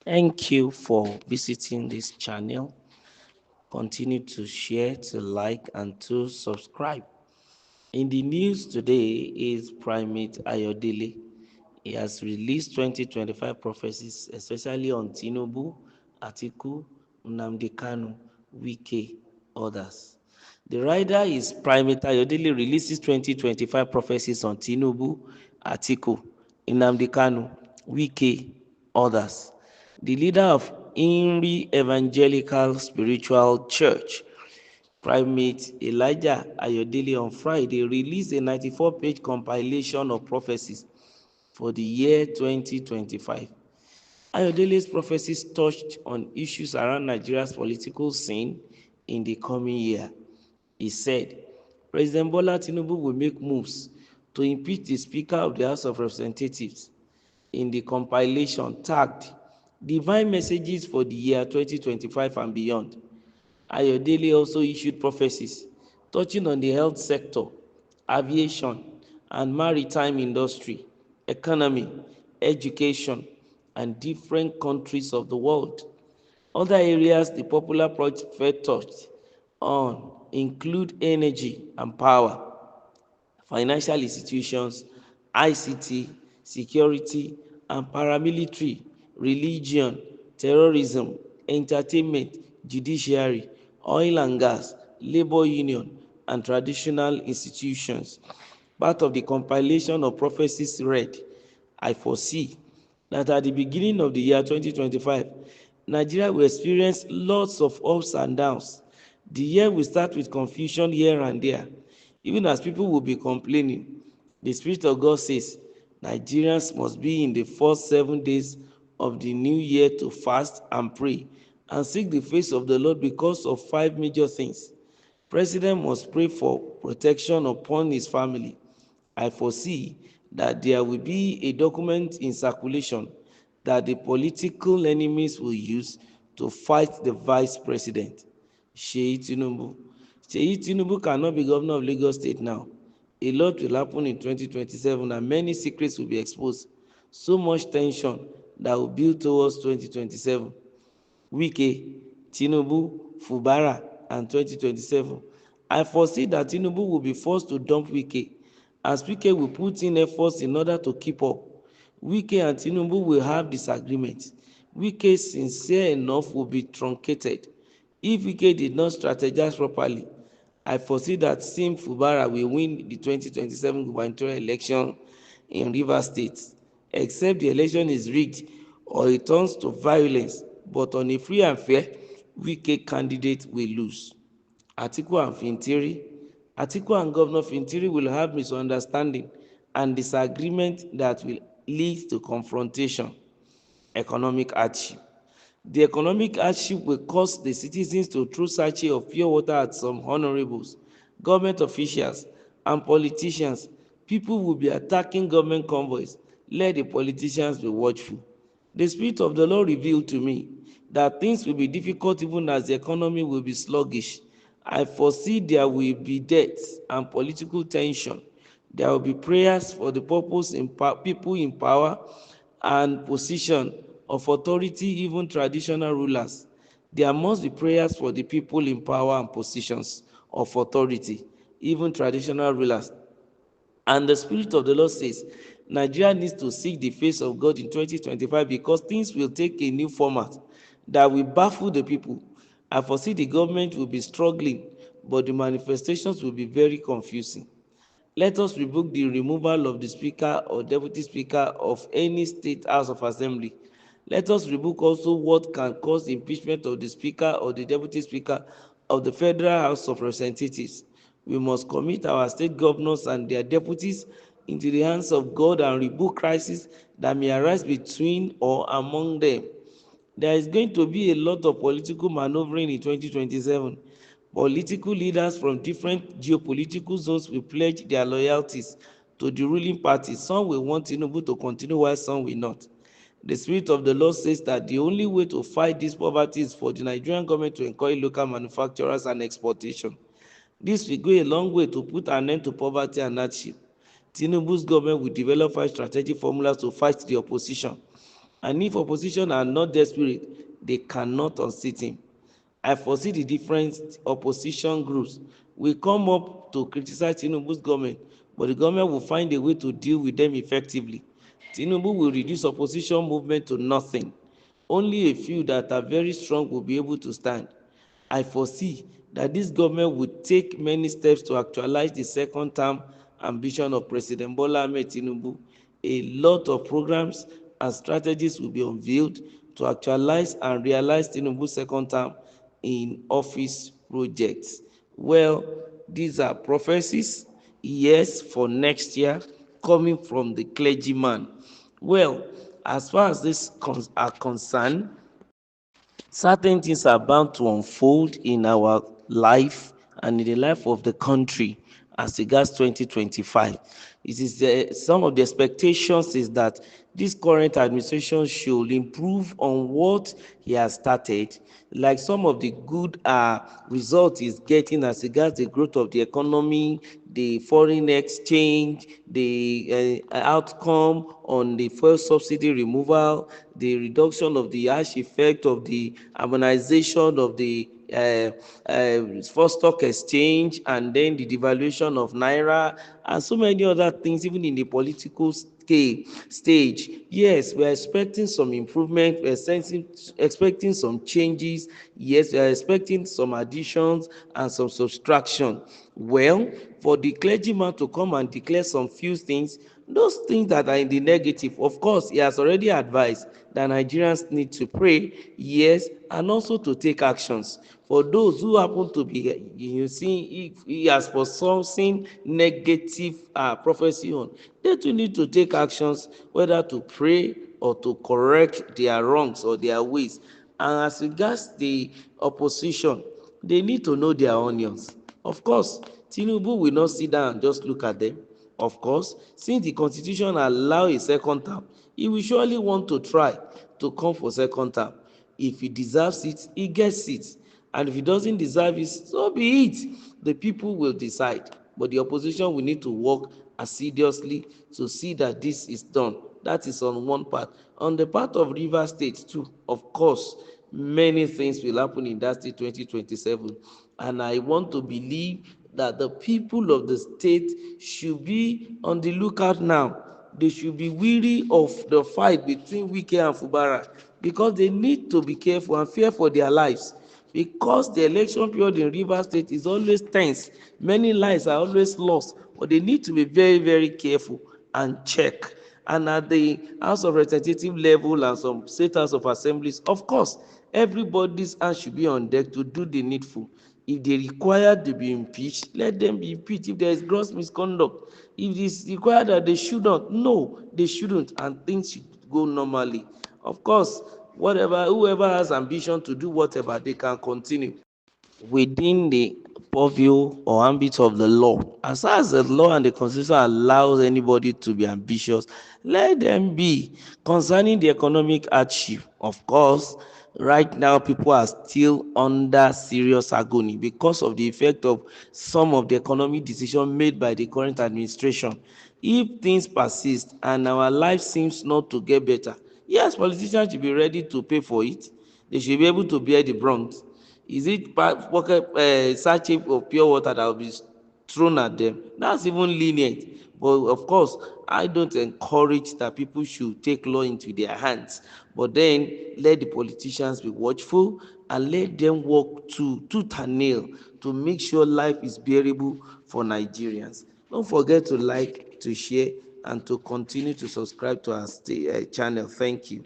Thank you for visiting this channel. Continue to share, to like, and to subscribe. In the news today is Primate Ayodele. He has released 2025 prophecies, especially on Tinubu, Atiku, Nnamdi Kanu, Wike, others. The writer is Primate Ayodele releases 2025 prophecies on Tinubu, Atiku, Nnamdi Kanu, Wike, others. The leader of Inri Evangelical Spiritual Church, Primate Elijah Ayodele, on Friday released a 94-page compilation of prophecies for the year 2025. Ayodele's prophecies touched on issues around Nigeria's political scene in the coming year. He said, President Bola Tinubu will make moves to impeach the Speaker of the House of Representatives. In the compilation tagged Divine Messages for the Year 2025 and Beyond, Ayodele also issued prophecies touching on the health sector, aviation and maritime industry, economy, education, and different countries of the world. Other areas the popular prophet touched on include energy and power, financial institutions, ICT, security and paramilitary, religion, terrorism, entertainment, judiciary, oil and gas, labor union, and traditional institutions. Part of the compilation of prophecies read, I foresee that at the beginning of the year 2025, Nigeria will experience lots of ups and downs. The year will start with confusion here and there, even as people will be complaining. The Spirit of God says Nigerians must be in the first 7 days of the new year to fast and pray and seek the face of the Lord because of 5 major things. President must pray for protection upon his family. I foresee that there will be a document in circulation that the political enemies will use to fight the vice president, Sheyi Tinubu. Sheyi Tinubu cannot be governor of Lagos State now. A lot will happen in 2027 and many secrets will be exposed. So much tension that will build towards 2027. Wike, Tinubu, Fubara, and 2027. I foresee that Tinubu will be forced to dump Wike, as Wike will put in efforts in order to keep up. Wike and Tinubu will have disagreements. Wike, sincere enough, will be truncated. If Wike did not strategize properly, I foresee that Sim Fubara will win the 2027 gubernatorial election in Rivers State, except the election is rigged or it turns to violence, but on a free and fair, Wike candidate will lose. Atiku and Fintiri. Atiku and Governor Fintiri will have misunderstanding and disagreement that will lead to confrontation. Economic hardship. The economic hardship will cause the citizens to throw sachet of pure water at some honorables, government officials, and politicians. People will be attacking government convoys. Let the politicians be watchful. The Spirit of the Lord revealed to me that things will be difficult even as the economy will be sluggish. I foresee there will be deaths and political tension. There will be prayers for the purpose in people in power and position of authority, even traditional rulers. There must be prayers for the people in power and positions of authority, even traditional rulers. And the Spirit of the Lord says, Nigeria needs to seek the face of God in 2025 because things will take a new format that will baffle the people. I foresee the government will be struggling, but the manifestations will be very confusing. Let us revoke the removal of the Speaker or Deputy Speaker of any state House of Assembly. Let us revoke also what can cause the impeachment of the Speaker or the Deputy Speaker of the Federal House of Representatives. We must commit our state governors and their deputies into the hands of God and rebuke crises that may arise between or among them. There is going to be a lot of political maneuvering in 2027. Political leaders from different geopolitical zones will pledge their loyalties to the ruling party. Some will want Tinubu to continue while some will not. The Spirit of the Lord says that the only way to fight this poverty is for the Nigerian government to encourage local manufacturers and exportation. This will go a long way to put an end to poverty and hardship. Tinubu's government will develop 5 strategic formulas to fight the opposition. And if opposition are not desperate, they cannot unseat him. I foresee the different opposition groups will come up to criticize Tinubu's government, but the government will find a way to deal with them effectively. Tinubu will reduce opposition movement to nothing. Only a few that are very strong will be able to stand. I foresee that this government will take many steps to actualize the second term ambition of President Bola Ahmed Tinubu. A lot of programs and strategies will be unveiled to actualize and realize Tinubu's second term in office projects. Well, these are prophecies, yes, for next year, coming from the clergyman. Well, as far as this are concerned, certain things are bound to unfold in our life and in the life of the country as regards 2025. It is some of the expectations is that this current administration should improve on what he has started, like some of the good results is getting as regards the growth of the economy, the foreign exchange, the outcome on the fuel subsidy removal, the reduction of the harsh effect of the harmonization of the first stock exchange, and then the devaluation of naira, and so many other things, even in the political stage. Yes, we are expecting some improvement, we are expecting some changes, yes, we are expecting some additions and some subtraction. Well, for the clergyman to come and declare some few things, those things that are in the negative, of course, he has already advised that Nigerians need to pray, yes, and also to take actions. For those who happen to be, you see, if he has foreseen negative prophecy on, they too need to take actions, whether to pray or to correct their wrongs or their ways. And as regards the opposition, they need to know their onions. Of course, Tinubu will not sit down and just look at them. Of course, since the constitution allow a second term, he will surely want to try to come for second term. If he deserves it, he gets it. And if he doesn't deserve it, so be it. The people will decide. But the opposition will need to work assiduously to see that this is done. That is on one part. On the part of Rivers State too, of course, many things will happen in that state 2027. And I want to believe that the people of the state should be on the lookout now. They should be weary of the fight between Wike and Fubara, because they need to be careful and fear for their lives, because the election period in Rivers State is always tense. Many lives are always lost, but they need to be very, very careful and check. And at the House of Representative level and some state House of Assemblies, of course, everybody's hand should be on deck to do the needful. If they require to be impeached, let them be impeached. If there is gross misconduct, if it is required that they should not, no, they shouldn't, and things should go normally. Of course, whoever has ambition to do whatever, they can continue within the purview or ambit of the law. As far as the law and the constitution allows anybody to be ambitious, let them be. Concerning the economic hardship, of course, right now people are still under serious agony because of the effect of some of the economic decisions made by the current administration. If things persist and our life seems not to get better, yes, politicians should be ready to pay for it. They should be able to bear the brunt. Is it sachet of pure water that will be thrown at them? That's even lenient. But of course, I don't encourage that people should take law into their hands. But then let the politicians be watchful and let them work to tooth and nail to make sure life is bearable for Nigerians. Don't forget to like, to share, and to continue to subscribe to our channel. Thank you.